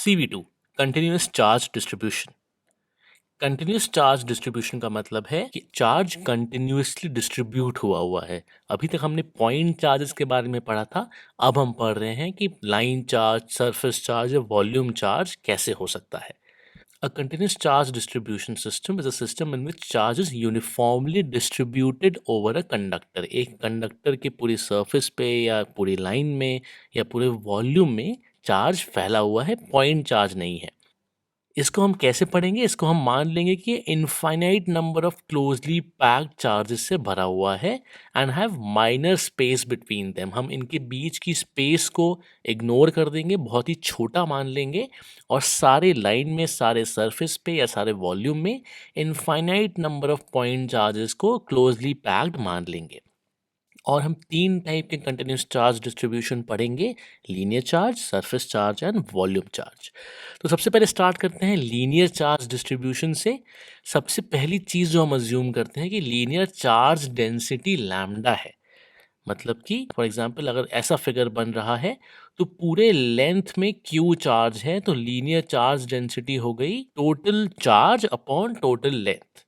CV2 continuous charge distribution. Continuous charge distribution का मतलब है कि चार्ज कंटिन्यूअसली डिस्ट्रीब्यूट हुआ है। अभी तक हमने पॉइंट चार्जेस के बारे में पढ़ा था, अब हम पढ़ रहे हैं कि लाइन चार्ज, सरफेस चार्ज या वॉल्यूम चार्ज कैसे हो सकता है। A continuous charge distribution system is a system in which charge is uniformly distributed over a conductor। एक कंडक्टर के पूरी सरफेस पे या पूरी लाइन में या पूरे वॉल्यूम में चार्ज फैला हुआ है, पॉइंट चार्ज नहीं है। इसको हम कैसे पढ़ेंगे? इसको हम मान लेंगे कि infinite number of closely packed charges से भरा हुआ है and have minor space between them. हम इनके बीच की स्पेस को इग्नोर कर देंगे, बहुत ही छोटा मान लेंगे और सारे लाइन में, सारे सरफेस पे या सारे वॉल्यूम में infinite number of point charges को क्लोजली पैक्ड मान लेंगे। और हम तीन टाइप के कंटिन्यूस चार्ज डिस्ट्रीब्यूशन पढ़ेंगे, linear charge, surface charge and volume charge. तो सबसे पहले स्टार्ट करते हैं लीनियर चार्ज डिस्ट्रीब्यूशन से। सबसे पहली चीज़ जो हम अज्यूम करते हैं कि लीनियर चार्ज डेंसिटी लैम्डा है। मतलब कि फॉर एग्जांपल अगर ऐसा फिगर बन रहा है तो पूरे लेंथ में क्यू चार्ज है, तो लीनियर चार्ज डेंसिटी हो गई total charge upon total length.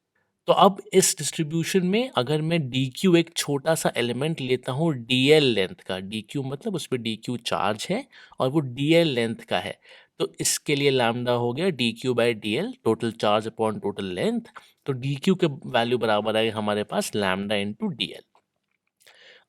तो अब इस डिस्ट्रीब्यूशन में अगर मैं डी क्यू एक छोटा सा एलिमेंट लेता हूँ डी एल लेंथ का, डी क्यू मतलब उस पर डी क्यू चार्ज है और वो डी एल लेंथ का है, तो इसके लिए लैम्डा हो गया D Q by D L, total charge upon total length. तो डी क्यू के वैल्यू बराबर है हमारे पास लैम्डा इंटू डी एल।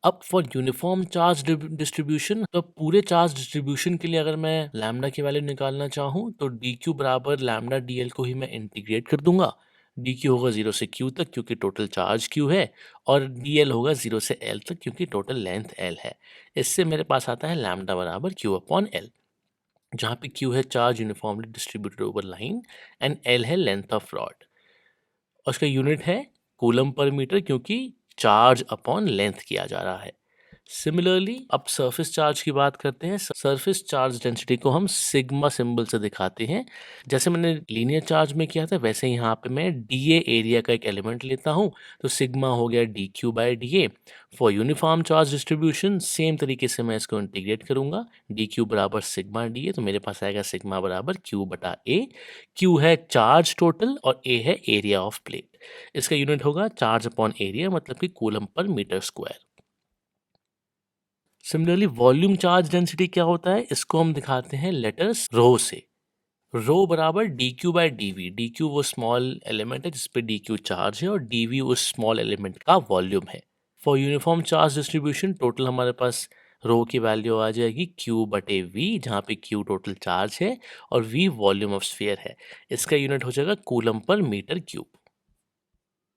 अब फॉर यूनिफॉर्म चार्ज डिस्ट्रीब्यूशन, तो पूरे चार्ज डिस्ट्रीब्यूशन के लिए अगर मैं लैम्डा की वैल्यू निकालना चाहूँ तो डी क्यू बराबर लैम्डा डी एल को ही मैं इंटीग्रेट कर दूंगा। डी क्यू होगा 0 से क्यू तक क्योंकि टोटल चार्ज क्यू है, और डी एल होगा 0 से एल तक क्योंकि टोटल लेंथ एल है। इससे मेरे पास आता है लैम्डा बराबर क्यू अपॉन एल, जहाँ पे क्यू है charge uniformly distributed over line and L है लेंथ ऑफ रॉड, और उसका यूनिट है कूलम पर मीटर क्योंकि चार्ज अपॉन लेंथ किया जा रहा है। सिमिलरली अब सरफेस चार्ज की बात करते हैं। सरफेस चार्ज डेंसिटी को हम सिग्मा सिंबल से दिखाते हैं। जैसे मैंने लीनियर चार्ज में किया था वैसे यहाँ पे मैं डी ए एरिया का एक एलिमेंट लेता हूँ, तो सिग्मा हो गया D Q by D A. For uniform charge distribution same तरीके से मैं इसको इंटीग्रेट करूंगा, डी क्यू बराबर सिग्मा डी ए, तो मेरे पास आएगा सिग्मा बराबर क्यू बटा ए। क्यू है चार्ज टोटल और ए है एरिया ऑफ प्लेट। इसका यूनिट होगा चार्ज अपॉन एरिया, मतलब कि कूलम पर metre square. Similarly volume charge density क्या होता है, इसको हम दिखाते हैं लेटर्स रो से। रो बराबर D Q by D V. D Q वो स्मॉल एलिमेंट है जिसपे डी क्यू चार्ज है और डी वी उस स्मॉल एलिमेंट का वॉल्यूम है। For uniform charge distribution total हमारे पास रो की वैल्यू आ जाएगी क्यू बटे वी, जहाँ पे क्यू टोटल चार्ज है और वी वॉल्यूम ऑफ स्फीयर है। इसका यूनिट हो जाएगा कूलम पर मीटर क्यूब।